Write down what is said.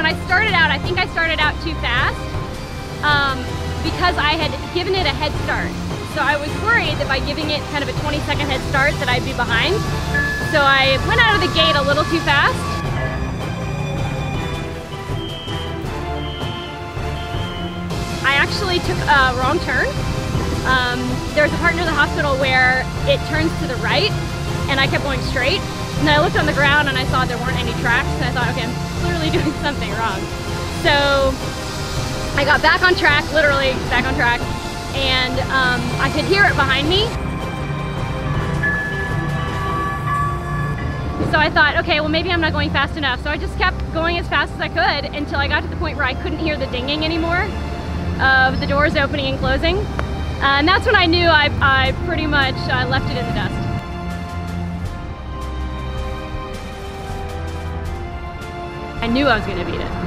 when I started out, I think I started out too fast because I had given it a head start. So I was worried that by giving it kind of a 20-second head start that I'd be behind. So I went out of the gate a little too fast. I actually took a wrong turn. There's a part near the hospital where it turns to the right, and I kept going straight. And then I looked on the ground and I saw there weren't any tracks, and I thought, okay, I'm clearly doing something wrong. So I got back on track, literally back on track, and I could hear it behind me. So I thought, okay, well maybe I'm not going fast enough. So I just kept going as fast as I could until I got to the point where I couldn't hear the dinging anymore of the doors opening and closing. And that's when I knew I pretty much left it in the dust. I knew I was gonna beat it.